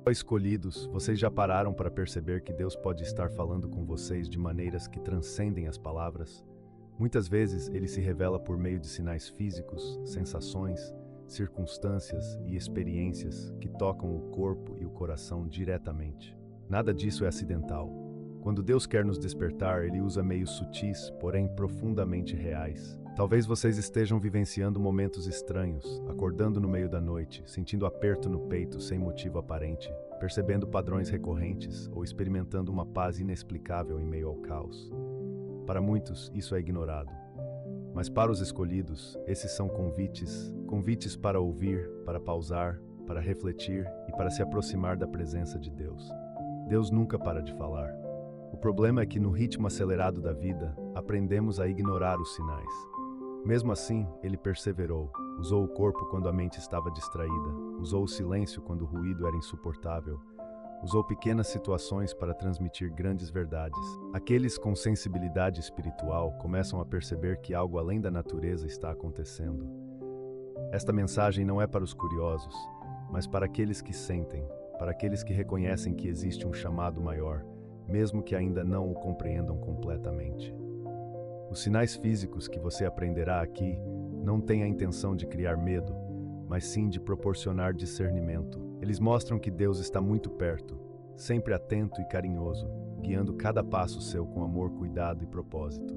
Escolhidos, vocês já pararam para perceber que Deus pode estar falando com vocês de maneiras que transcendem as palavras? Muitas vezes ele se revela por meio de sinais físicos, sensações, circunstâncias e experiências que tocam o corpo e o coração diretamente. Nada disso é acidental. Quando Deus quer nos despertar, ele usa meios sutis, porém profundamente reais. Talvez vocês estejam vivenciando momentos estranhos, acordando no meio da noite, sentindo aperto no peito sem motivo aparente, percebendo padrões recorrentes ou experimentando uma paz inexplicável em meio ao caos. Para muitos, isso é ignorado. Mas para os escolhidos, esses são convites para ouvir, para pausar, para refletir e para se aproximar da presença de Deus. Deus nunca para de falar. O problema é que no ritmo acelerado da vida, aprendemos a ignorar os sinais. Mesmo assim, ele perseverou, usou o corpo quando a mente estava distraída, usou o silêncio quando o ruído era insuportável, usou pequenas situações para transmitir grandes verdades. Aqueles com sensibilidade espiritual começam a perceber que algo além da natureza está acontecendo. Esta mensagem não é para os curiosos, mas para aqueles que sentem, para aqueles que reconhecem que existe um chamado maior, mesmo que ainda não o compreendam completamente. Os sinais físicos que você aprenderá aqui não têm a intenção de criar medo, mas sim de proporcionar discernimento. Eles mostram que Deus está muito perto, sempre atento e carinhoso, guiando cada passo seu com amor, cuidado e propósito.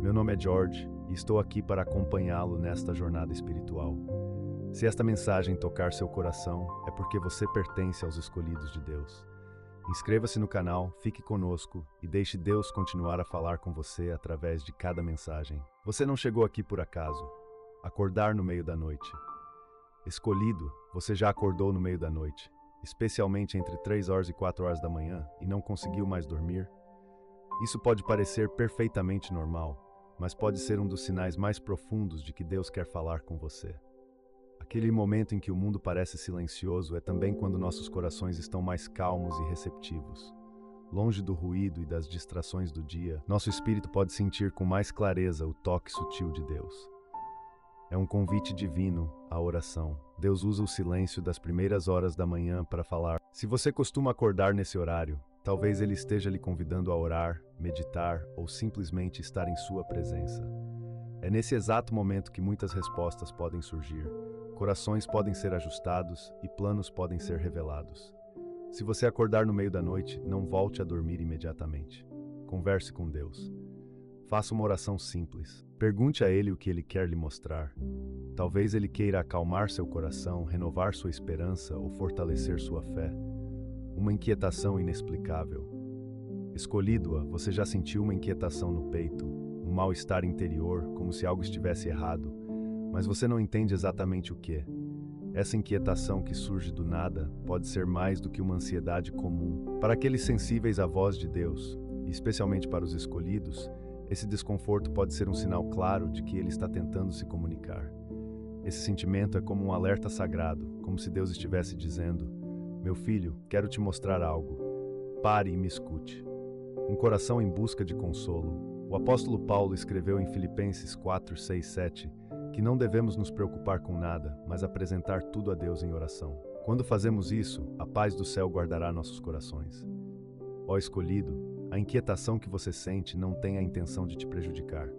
Meu nome é George e estou aqui para acompanhá-lo nesta jornada espiritual. Se esta mensagem tocar seu coração, é porque você pertence aos escolhidos de Deus. Inscreva-se no canal, fique conosco e deixe Deus continuar a falar com você através de cada mensagem. Você não chegou aqui por acaso. Acordar no meio da noite. Escolhido, você já acordou no meio da noite, especialmente entre 3 horas e 4 horas da manhã, e não conseguiu mais dormir? Isso pode parecer perfeitamente normal, mas pode ser um dos sinais mais profundos de que Deus quer falar com você. Aquele momento em que o mundo parece silencioso é também quando nossos corações estão mais calmos e receptivos. Longe do ruído e das distrações do dia, nosso espírito pode sentir com mais clareza o toque sutil de Deus. É um convite divino à oração. Deus usa o silêncio das primeiras horas da manhã para falar. Se você costuma acordar nesse horário, talvez Ele esteja lhe convidando a orar, meditar ou simplesmente estar em sua presença. É nesse exato momento que muitas respostas podem surgir. Corações podem ser ajustados e planos podem ser revelados. Se você acordar no meio da noite, não volte a dormir imediatamente. Converse com Deus. Faça uma oração simples. Pergunte a Ele o que Ele quer lhe mostrar. Talvez Ele queira acalmar seu coração, renovar sua esperança ou fortalecer sua fé. Uma inquietação inexplicável. Escolhido-a, você já sentiu uma inquietação no peito, um mal-estar interior, como se algo estivesse errado, mas você não entende exatamente o que. Essa inquietação que surge do nada pode ser mais do que uma ansiedade comum. Para aqueles sensíveis à voz de Deus, e especialmente para os escolhidos, esse desconforto pode ser um sinal claro de que Ele está tentando se comunicar. Esse sentimento é como um alerta sagrado, como se Deus estivesse dizendo: meu filho, quero te mostrar algo. Pare e me escute. Um coração em busca de consolo. O apóstolo Paulo escreveu em Filipenses 4, 6, 7 que não devemos nos preocupar com nada, mas apresentar tudo a Deus em oração. Quando fazemos isso, a paz do céu guardará nossos corações. Ó escolhido, a inquietação que você sente não tem a intenção de te prejudicar.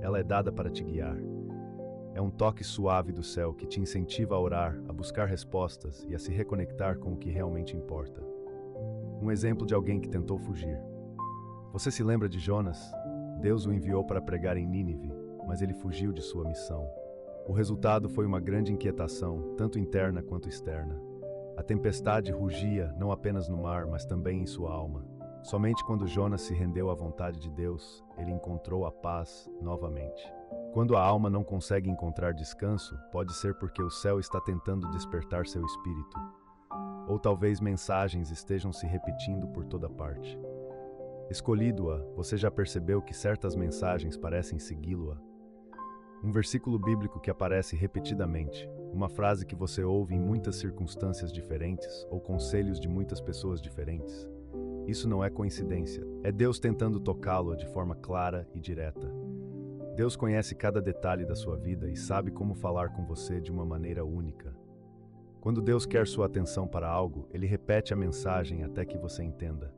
Ela é dada para te guiar. É um toque suave do céu que te incentiva a orar, a buscar respostas e a se reconectar com o que realmente importa. Um exemplo de alguém que tentou fugir. Você se lembra de Jonas? Deus o enviou para pregar em Nínive, mas ele fugiu de sua missão. O resultado foi uma grande inquietação, tanto interna quanto externa. A tempestade rugia não apenas no mar, mas também em sua alma. Somente quando Jonas se rendeu à vontade de Deus, ele encontrou a paz novamente. Quando a alma não consegue encontrar descanso, pode ser porque o céu está tentando despertar seu espírito. Ou talvez mensagens estejam se repetindo por toda parte. Escolhido-a, você já percebeu que certas mensagens parecem segui-lo-a? Um versículo bíblico que aparece repetidamente, uma frase que você ouve em muitas circunstâncias diferentes ou conselhos de muitas pessoas diferentes. Isso não é coincidência, é Deus tentando tocá-lo de forma clara e direta. Deus conhece cada detalhe da sua vida e sabe como falar com você de uma maneira única. Quando Deus quer sua atenção para algo, Ele repete a mensagem até que você entenda.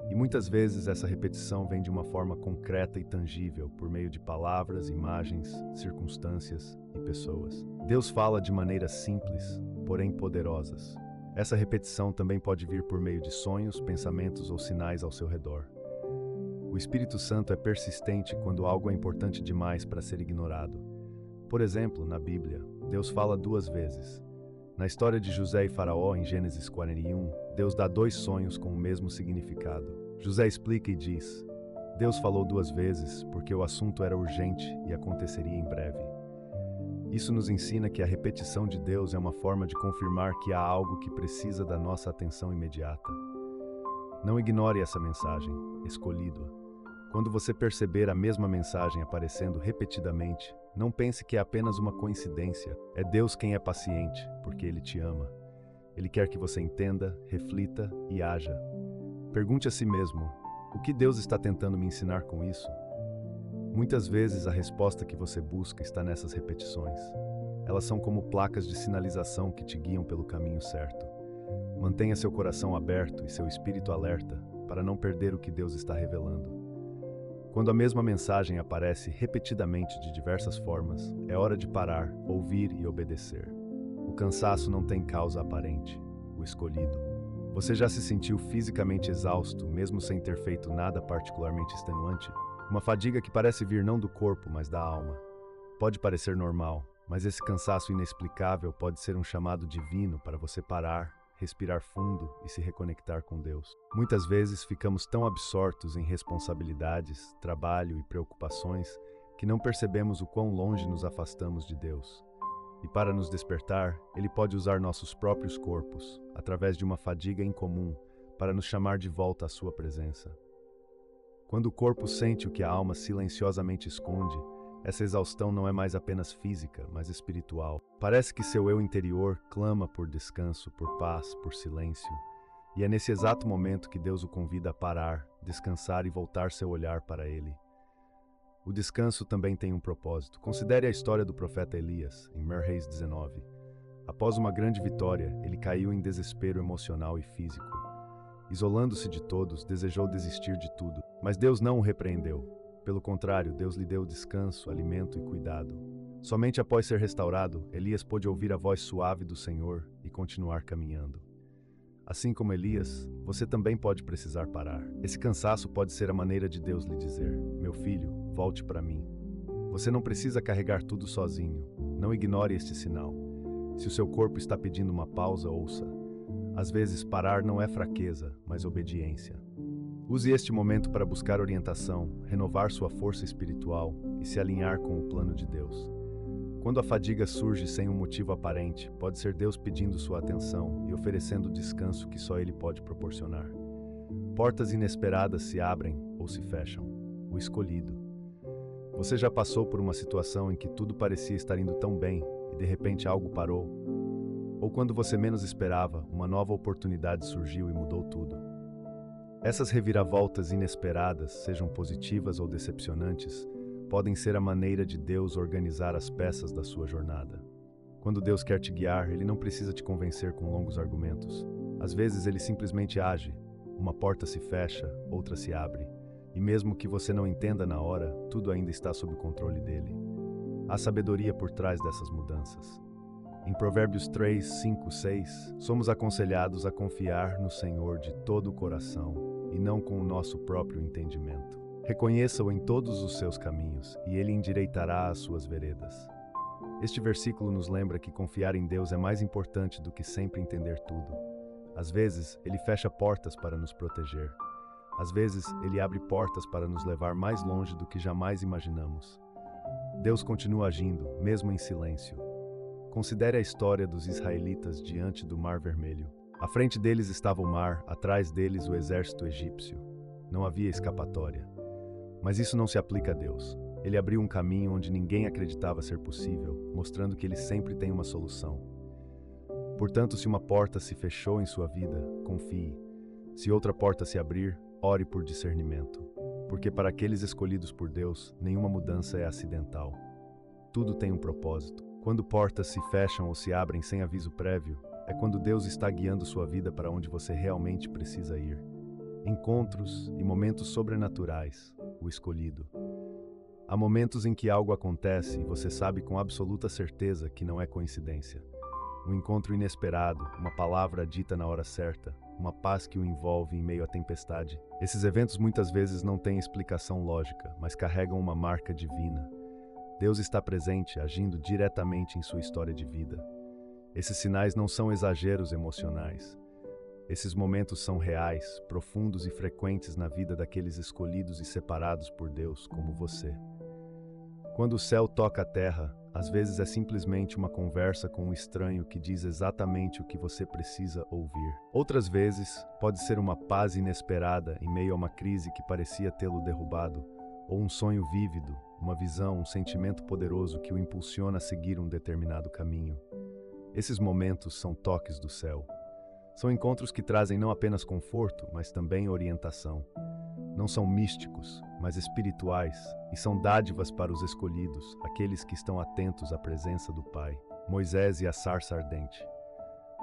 E muitas vezes essa repetição vem de uma forma concreta e tangível, por meio de palavras, imagens, circunstâncias e pessoas. Deus fala de maneiras simples, porém poderosas. Essa repetição também pode vir por meio de sonhos, pensamentos ou sinais ao seu redor. O Espírito Santo é persistente quando algo é importante demais para ser ignorado. Por exemplo, na Bíblia, Deus fala 2 vezes. Na história de José e Faraó, em Gênesis 41, Deus dá 2 sonhos com o mesmo significado. José explica e diz: Deus falou 2 vezes porque o assunto era urgente e aconteceria em breve. Isso nos ensina que a repetição de Deus é uma forma de confirmar que há algo que precisa da nossa atenção imediata. Não ignore essa mensagem, escolhido-a. Quando você perceber a mesma mensagem aparecendo repetidamente, não pense que é apenas uma coincidência. É Deus quem é paciente, porque Ele te ama. Ele quer que você entenda, reflita e haja. Pergunte a si mesmo: o que Deus está tentando me ensinar com isso? Muitas vezes a resposta que você busca está nessas repetições. Elas são como placas de sinalização que te guiam pelo caminho certo. Mantenha seu coração aberto e seu espírito alerta para não perder o que Deus está revelando. Quando a mesma mensagem aparece repetidamente de diversas formas, é hora de parar, ouvir e obedecer. O cansaço não tem causa aparente, o escolhido. Você já se sentiu fisicamente exausto, mesmo sem ter feito nada particularmente extenuante? Uma fadiga que parece vir não do corpo, mas da alma. Pode parecer normal, mas esse cansaço inexplicável pode ser um chamado divino para você parar, respirar fundo e se reconectar com Deus. Muitas vezes ficamos tão absortos em responsabilidades, trabalho e preocupações que não percebemos o quão longe nos afastamos de Deus. E para nos despertar, Ele pode usar nossos próprios corpos, através de uma fadiga incomum, para nos chamar de volta à sua presença. Quando o corpo sente o que a alma silenciosamente esconde, essa exaustão não é mais apenas física, mas espiritual. Parece que seu eu interior clama por descanso, por paz, por silêncio. E é nesse exato momento que Deus o convida a parar, descansar e voltar seu olhar para Ele. O descanso também tem um propósito. Considere a história do profeta Elias, em Reis 19. Após uma grande vitória, ele caiu em desespero emocional e físico. Isolando-se de todos, desejou desistir de tudo. Mas Deus não o repreendeu. Pelo contrário, Deus lhe deu descanso, alimento e cuidado. Somente após ser restaurado, Elias pôde ouvir a voz suave do Senhor e continuar caminhando. Assim como Elias, você também pode precisar parar. Esse cansaço pode ser a maneira de Deus lhe dizer: meu filho, volte para mim. Você não precisa carregar tudo sozinho. Não ignore este sinal. Se o seu corpo está pedindo uma pausa, ouça. Às vezes, parar não é fraqueza, mas obediência. Use este momento para buscar orientação, renovar sua força espiritual e se alinhar com o plano de Deus. Quando a fadiga surge sem um motivo aparente, pode ser Deus pedindo sua atenção e oferecendo o descanso que só Ele pode proporcionar. Portas inesperadas se abrem ou se fecham. O escolhido. Você já passou por uma situação em que tudo parecia estar indo tão bem e de repente algo parou? Ou quando você menos esperava, uma nova oportunidade surgiu e mudou tudo? Essas reviravoltas inesperadas, sejam positivas ou decepcionantes, podem ser a maneira de Deus organizar as peças da sua jornada. Quando Deus quer te guiar, Ele não precisa te convencer com longos argumentos. Às vezes Ele simplesmente age. Uma porta se fecha, outra se abre. E mesmo que você não entenda na hora, tudo ainda está sob o controle dele. Há sabedoria por trás dessas mudanças. Em Provérbios 3, 5, 6, somos aconselhados a confiar no Senhor de todo o coração e não com o nosso próprio entendimento. Reconheça-o em todos os seus caminhos e Ele endireitará as suas veredas. Este versículo nos lembra que confiar em Deus é mais importante do que sempre entender tudo. Às vezes, Ele fecha portas para nos proteger. Às vezes, Ele abre portas para nos levar mais longe do que jamais imaginamos. Deus continua agindo, mesmo em silêncio. Considere a história dos israelitas diante do Mar Vermelho. À frente deles estava o mar, atrás deles o exército egípcio. Não havia escapatória. Mas isso não se aplica a Deus. Ele abriu um caminho onde ninguém acreditava ser possível, mostrando que Ele sempre tem uma solução. Portanto, se uma porta se fechou em sua vida, confie. Se outra porta se abrir, ore por discernimento. Porque para aqueles escolhidos por Deus, nenhuma mudança é acidental. Tudo tem um propósito. Quando portas se fecham ou se abrem sem aviso prévio, é quando Deus está guiando sua vida para onde você realmente precisa ir. Encontros e momentos sobrenaturais, o escolhido. Há momentos em que algo acontece e você sabe com absoluta certeza que não é coincidência. Um encontro inesperado, uma palavra dita na hora certa, uma paz que o envolve em meio à tempestade. Esses eventos muitas vezes não têm explicação lógica, mas carregam uma marca divina. Deus está presente, agindo diretamente em sua história de vida. Esses sinais não são exageros emocionais. Esses momentos são reais, profundos e frequentes na vida daqueles escolhidos e separados por Deus, como você. Quando o céu toca a terra, às vezes é simplesmente uma conversa com um estranho que diz exatamente o que você precisa ouvir. Outras vezes, pode ser uma paz inesperada em meio a uma crise que parecia tê-lo derrubado, ou um sonho vívido, uma visão, um sentimento poderoso que o impulsiona a seguir um determinado caminho. Esses momentos são toques do céu. São encontros que trazem não apenas conforto, mas também orientação. Não são místicos, mas espirituais, e são dádivas para os escolhidos, aqueles que estão atentos à presença do Pai. Moisés e a sarça ardente.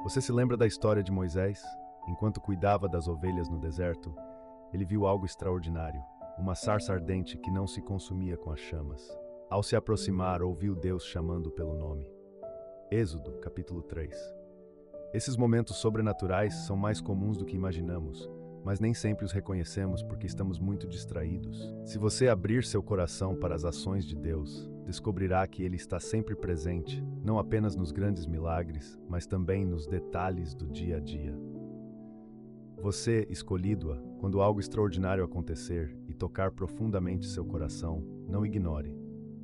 Você se lembra da história de Moisés? Enquanto cuidava das ovelhas no deserto, ele viu algo extraordinário, uma sarça ardente que não se consumia com as chamas. Ao se aproximar, ouviu Deus chamando pelo nome. Êxodo, capítulo 3. Esses momentos sobrenaturais são mais comuns do que imaginamos, mas nem sempre os reconhecemos porque estamos muito distraídos. Se você abrir seu coração para as ações de Deus, descobrirá que Ele está sempre presente, não apenas nos grandes milagres, mas também nos detalhes do dia a dia. Você, escolhido-a, quando algo extraordinário acontecer e tocar profundamente seu coração, não ignore.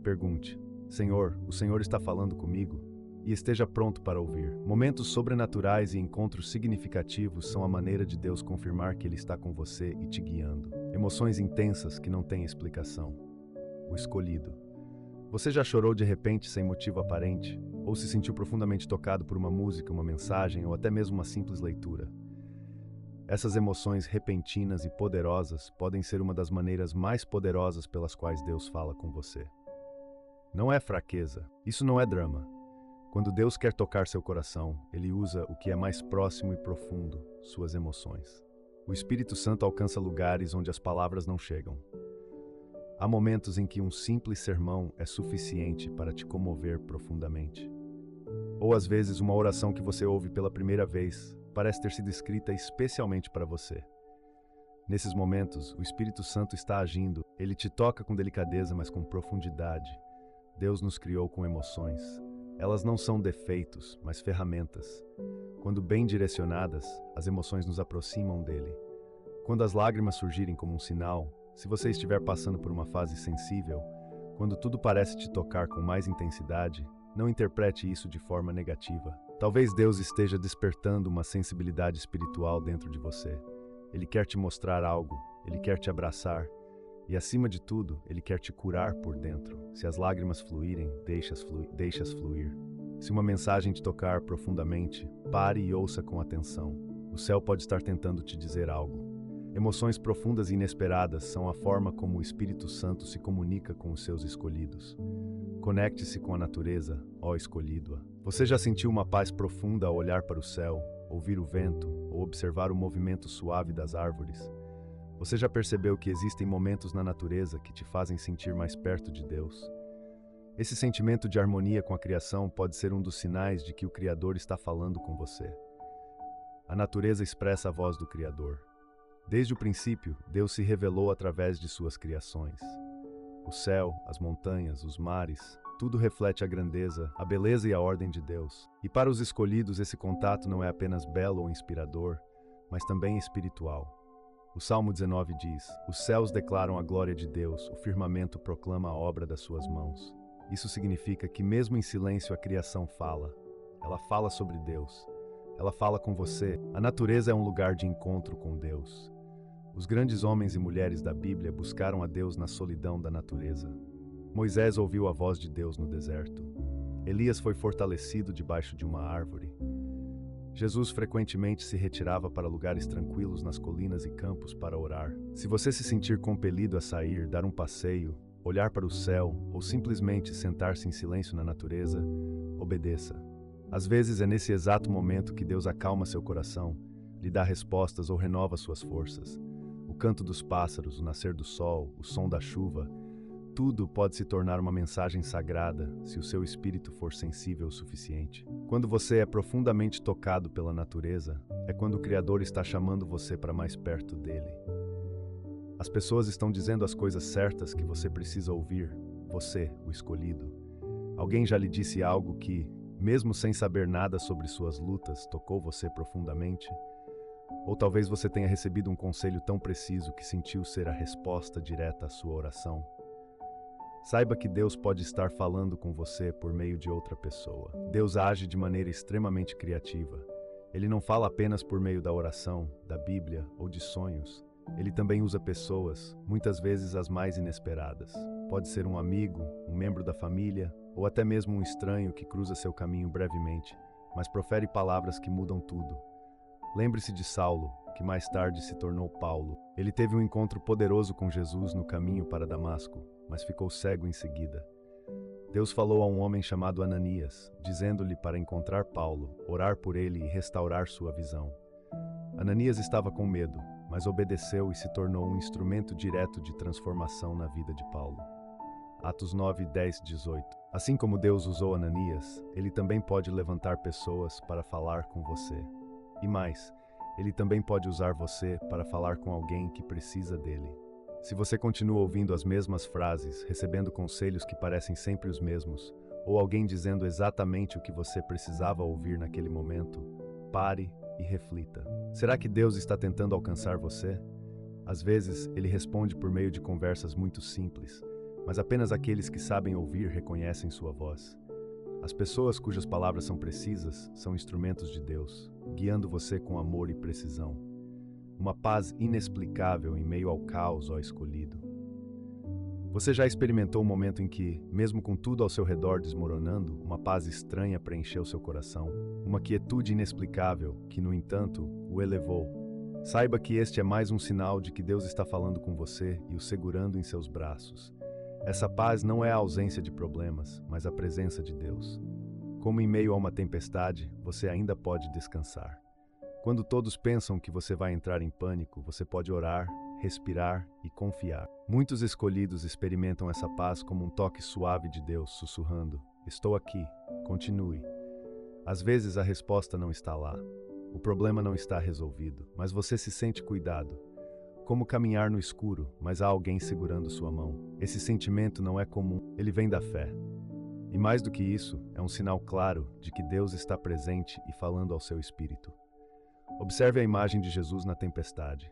Pergunte: Senhor, o Senhor está falando comigo? E esteja pronto para ouvir. Momentos sobrenaturais e encontros significativos são a maneira de Deus confirmar que Ele está com você e te guiando. Emoções intensas que não têm explicação. O escolhido. Você já chorou de repente sem motivo aparente? Ou se sentiu profundamente tocado por uma música, uma mensagem ou até mesmo uma simples leitura? Essas emoções repentinas e poderosas podem ser uma das maneiras mais poderosas pelas quais Deus fala com você. Não é fraqueza, isso não é drama. Quando Deus quer tocar seu coração, Ele usa o que é mais próximo e profundo, suas emoções. O Espírito Santo alcança lugares onde as palavras não chegam. Há momentos em que um simples sermão é suficiente para te comover profundamente. Ou às vezes uma oração que você ouve pela primeira vez parece ter sido escrita especialmente para você. Nesses momentos, o Espírito Santo está agindo. Ele te toca com delicadeza, mas com profundidade. Deus nos criou com emoções. Elas não são defeitos, mas ferramentas. Quando bem direcionadas, as emoções nos aproximam dele. Quando as lágrimas surgirem como um sinal, se você estiver passando por uma fase sensível, quando tudo parece te tocar com mais intensidade, não interprete isso de forma negativa. Talvez Deus esteja despertando uma sensibilidade espiritual dentro de você. Ele quer te mostrar algo, Ele quer te abraçar. E acima de tudo, Ele quer te curar por dentro. Se as lágrimas fluírem, deixa-as fluir. Se uma mensagem te tocar profundamente, pare e ouça com atenção. O céu pode estar tentando te dizer algo. Emoções profundas e inesperadas são a forma como o Espírito Santo se comunica com os seus escolhidos. Conecte-se com a natureza, ó escolhido-a. Você já sentiu uma paz profunda ao olhar para o céu, ouvir o vento ou observar o movimento suave das árvores? Você já percebeu que existem momentos na natureza que te fazem sentir mais perto de Deus? Esse sentimento de harmonia com a criação pode ser um dos sinais de que o Criador está falando com você. A natureza expressa a voz do Criador. Desde o princípio, Deus se revelou através de suas criações. O céu, as montanhas, os mares, tudo reflete a grandeza, a beleza e a ordem de Deus. E para os escolhidos, esse contato não é apenas belo ou inspirador, mas também espiritual. O Salmo 19 diz: Os céus declaram a glória de Deus, o firmamento proclama a obra das suas mãos. Isso significa que mesmo em silêncio a criação fala. Ela fala sobre Deus. Ela fala com você. A natureza é um lugar de encontro com Deus. Os grandes homens e mulheres da Bíblia buscaram a Deus na solidão da natureza. Moisés ouviu a voz de Deus no deserto. Elias foi fortalecido debaixo de uma árvore. Jesus frequentemente se retirava para lugares tranquilos nas colinas e campos para orar. Se você se sentir compelido a sair, dar um passeio, olhar para o céu ou simplesmente sentar-se em silêncio na natureza, obedeça. Às vezes é nesse exato momento que Deus acalma seu coração, lhe dá respostas ou renova suas forças. O canto dos pássaros, o nascer do sol, o som da chuva, tudo pode se tornar uma mensagem sagrada se o seu espírito for sensível o suficiente. Quando você é profundamente tocado pela natureza, é quando o Criador está chamando você para mais perto dele. As pessoas estão dizendo as coisas certas que você precisa ouvir, você, o escolhido. Alguém já lhe disse algo que, mesmo sem saber nada sobre suas lutas, tocou você profundamente? Ou talvez você tenha recebido um conselho tão preciso que sentiu ser a resposta direta à sua oração. Saiba que Deus pode estar falando com você por meio de outra pessoa. Deus age de maneira extremamente criativa. Ele não fala apenas por meio da oração, da Bíblia ou de sonhos. Ele também usa pessoas, muitas vezes as mais inesperadas. Pode ser um amigo, um membro da família, ou até mesmo um estranho que cruza seu caminho brevemente, mas profere palavras que mudam tudo. Lembre-se de Saulo, que mais tarde se tornou Paulo. Ele teve um encontro poderoso com Jesus no caminho para Damasco, mas ficou cego em seguida. Deus falou a um homem chamado Ananias, dizendo-lhe para encontrar Paulo, orar por ele e restaurar sua visão. Ananias estava com medo, mas obedeceu e se tornou um instrumento direto de transformação na vida de Paulo. Atos 9, 10, 18. Assim como Deus usou Ananias, ele também pode levantar pessoas para falar com você. E mais, ele também pode usar você para falar com alguém que precisa dele. Se você continua ouvindo as mesmas frases, recebendo conselhos que parecem sempre os mesmos, ou alguém dizendo exatamente o que você precisava ouvir naquele momento, pare e reflita. Será que Deus está tentando alcançar você? Às vezes, ele responde por meio de conversas muito simples, mas apenas aqueles que sabem ouvir reconhecem sua voz. As pessoas cujas palavras são precisas são instrumentos de Deus, guiando você com amor e precisão. Uma paz inexplicável em meio ao caos, ó escolhido. Você já experimentou um momento em que, mesmo com tudo ao seu redor desmoronando, uma paz estranha preencheu seu coração? Uma quietude inexplicável que, no entanto, o elevou. Saiba que este é mais um sinal de que Deus está falando com você e o segurando em seus braços. Essa paz não é a ausência de problemas, mas a presença de Deus. Como em meio a uma tempestade, você ainda pode descansar. Quando todos pensam que você vai entrar em pânico, você pode orar, respirar e confiar. Muitos escolhidos experimentam essa paz como um toque suave de Deus, sussurrando: "Estou aqui, continue." Às vezes a resposta não está lá. O problema não está resolvido, mas você se sente cuidado. Como caminhar no escuro, mas há alguém segurando sua mão. Esse sentimento não é comum, ele vem da fé. E mais do que isso, é um sinal claro de que Deus está presente e falando ao seu espírito. Observe a imagem de Jesus na tempestade.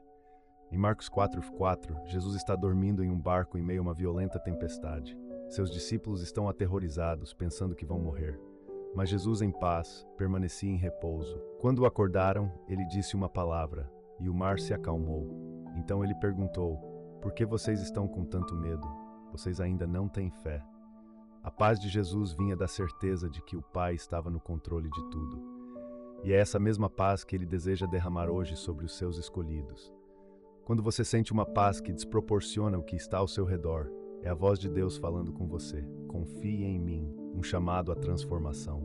Em Marcos 4:4, Jesus está dormindo em um barco em meio a uma violenta tempestade. Seus discípulos estão aterrorizados, pensando que vão morrer. Mas Jesus, em paz, permanecia em repouso. Quando o acordaram, ele disse uma palavra, e o mar se acalmou. Então ele perguntou: "Por que vocês estão com tanto medo? Vocês ainda não têm fé?" A paz de Jesus vinha da certeza de que o Pai estava no controle de tudo. E é essa mesma paz que ele deseja derramar hoje sobre os seus escolhidos. Quando você sente uma paz que desproporciona o que está ao seu redor, é a voz de Deus falando com você. Confie em mim, um chamado à transformação.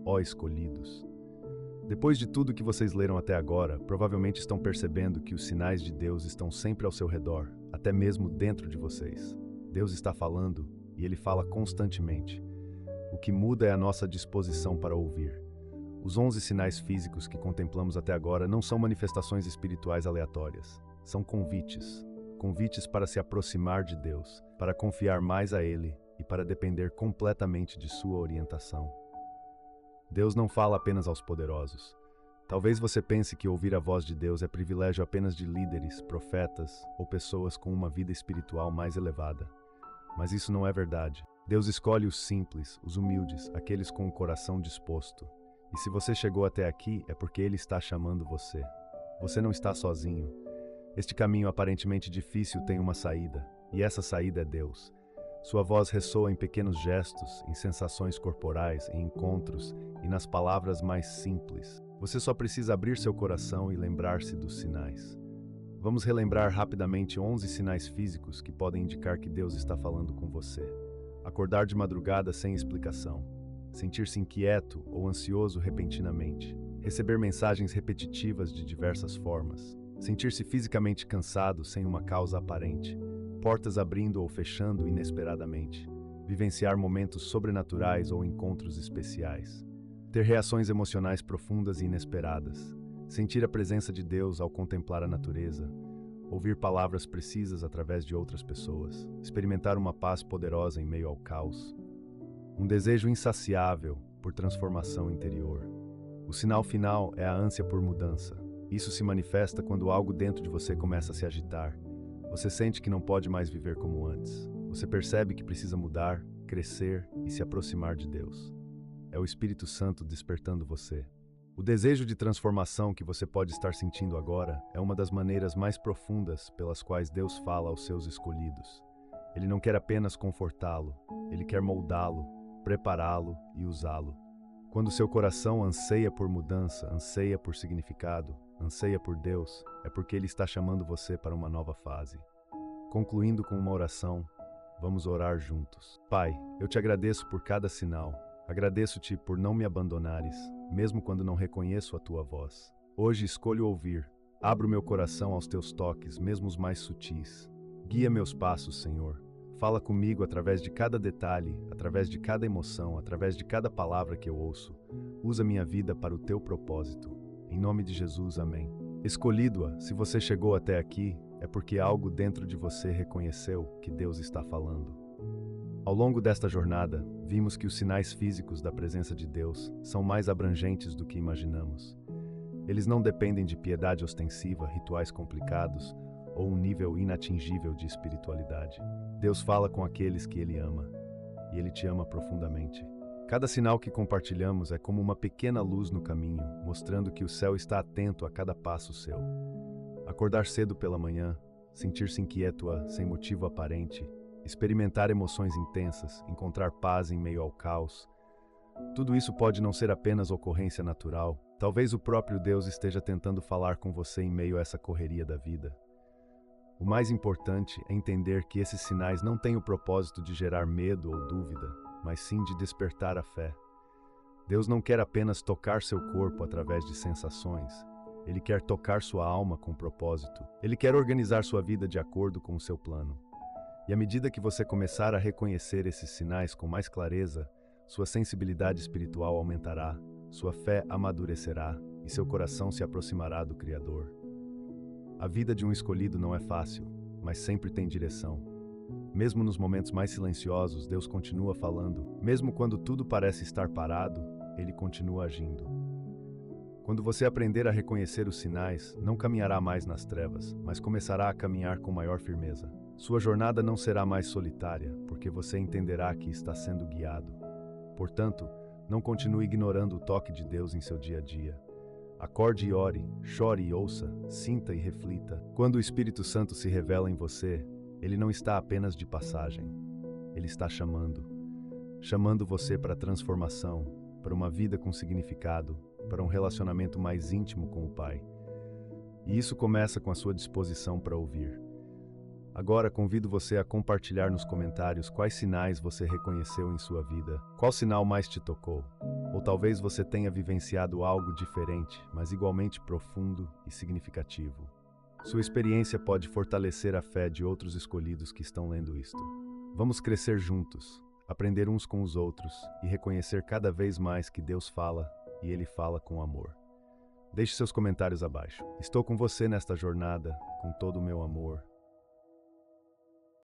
Ó escolhidos! Depois de tudo que vocês leram até agora, provavelmente estão percebendo que os sinais de Deus estão sempre ao seu redor, até mesmo dentro de vocês. Deus está falando e Ele fala constantemente. O que muda é a nossa disposição para ouvir. Os 11 sinais físicos que contemplamos até agora não são manifestações espirituais aleatórias. São convites. Convites para se aproximar de Deus, para confiar mais a Ele e para depender completamente de sua orientação. Deus não fala apenas aos poderosos. Talvez você pense que ouvir a voz de Deus é privilégio apenas de líderes, profetas ou pessoas com uma vida espiritual mais elevada. Mas isso não é verdade. Deus escolhe os simples, os humildes, aqueles com o coração disposto. E se você chegou até aqui, é porque Ele está chamando você. Você não está sozinho. Este caminho aparentemente difícil tem uma saída, e essa saída é Deus. Sua voz ressoa em pequenos gestos, em sensações corporais, em encontros e nas palavras mais simples. Você só precisa abrir seu coração e lembrar-se dos sinais. Vamos relembrar rapidamente 11 sinais físicos que podem indicar que Deus está falando com você. Acordar de madrugada sem explicação. sentir-se inquieto ou ansioso repentinamente, receber mensagens repetitivas de diversas formas, sentir-se fisicamente cansado sem uma causa aparente, portas abrindo ou fechando inesperadamente, vivenciar momentos sobrenaturais ou encontros especiais, ter reações emocionais profundas e inesperadas, sentir a presença de Deus ao contemplar a natureza, ouvir palavras precisas através de outras pessoas, experimentar uma paz poderosa em meio ao caos, um desejo insaciável por transformação interior. O sinal final é a ânsia por mudança. Isso se manifesta quando algo dentro de você começa a se agitar. Você sente que não pode mais viver como antes. Você percebe que precisa mudar, crescer e se aproximar de Deus. É o Espírito Santo despertando você. O desejo de transformação que você pode estar sentindo agora é uma das maneiras mais profundas pelas quais Deus fala aos seus escolhidos. Ele não quer apenas confortá-lo, ele quer moldá-lo, prepará-lo e usá-lo. Quando seu coração anseia por mudança, anseia por significado, anseia por Deus, é porque Ele está chamando você para uma nova fase. Concluindo com uma oração, vamos orar juntos. Pai, eu te agradeço por cada sinal. Agradeço-te por não me abandonares, mesmo quando não reconheço a tua voz. Hoje escolho ouvir. Abro meu coração aos teus toques, mesmo os mais sutis. Guia meus passos, Senhor. Fala comigo através de cada detalhe, através de cada emoção, através de cada palavra que eu ouço. Usa minha vida para o teu propósito. Em nome de Jesus, amém. Escolhido-a, se você chegou até aqui, é porque algo dentro de você reconheceu que Deus está falando. Ao longo desta jornada, vimos que os sinais físicos da presença de Deus são mais abrangentes do que imaginamos. Eles não dependem de piedade ostensiva, rituais complicados ou um nível inatingível de espiritualidade. Deus fala com aqueles que Ele ama, e Ele te ama profundamente. Cada sinal que compartilhamos é como uma pequena luz no caminho, mostrando que o céu está atento a cada passo seu. Acordar cedo pela manhã, sentir-se inquieto sem motivo aparente, experimentar emoções intensas, encontrar paz em meio ao caos. Tudo isso pode não ser apenas ocorrência natural. Talvez o próprio Deus esteja tentando falar com você em meio a essa correria da vida. O mais importante é entender que esses sinais não têm o propósito de gerar medo ou dúvida, mas sim de despertar a fé. Deus não quer apenas tocar seu corpo através de sensações. Ele quer tocar sua alma com propósito. Ele quer organizar sua vida de acordo com o seu plano. E à medida que você começar a reconhecer esses sinais com mais clareza, sua sensibilidade espiritual aumentará, sua fé amadurecerá e seu coração se aproximará do Criador. A vida de um escolhido não é fácil, mas sempre tem direção. Mesmo nos momentos mais silenciosos, Deus continua falando. Mesmo quando tudo parece estar parado, Ele continua agindo. Quando você aprender a reconhecer os sinais, não caminhará mais nas trevas, mas começará a caminhar com maior firmeza. Sua jornada não será mais solitária, porque você entenderá que está sendo guiado. Portanto, não continue ignorando o toque de Deus em seu dia a dia. Acorde e ore, chore e ouça, sinta e reflita. Quando o Espírito Santo se revela em você, Ele não está apenas de passagem. Ele está chamando você para a transformação, para uma vida com significado, para um relacionamento mais íntimo com o Pai. E isso começa com a sua disposição para ouvir. Agora convido você a compartilhar nos comentários quais sinais você reconheceu em sua vida, qual sinal mais te tocou. Ou talvez você tenha vivenciado algo diferente, mas igualmente profundo e significativo. Sua experiência pode fortalecer a fé de outros escolhidos que estão lendo isto. Vamos crescer juntos, aprender uns com os outros e reconhecer cada vez mais que Deus fala e Ele fala com amor. Deixe seus comentários abaixo. Estou com você nesta jornada, com todo o meu amor.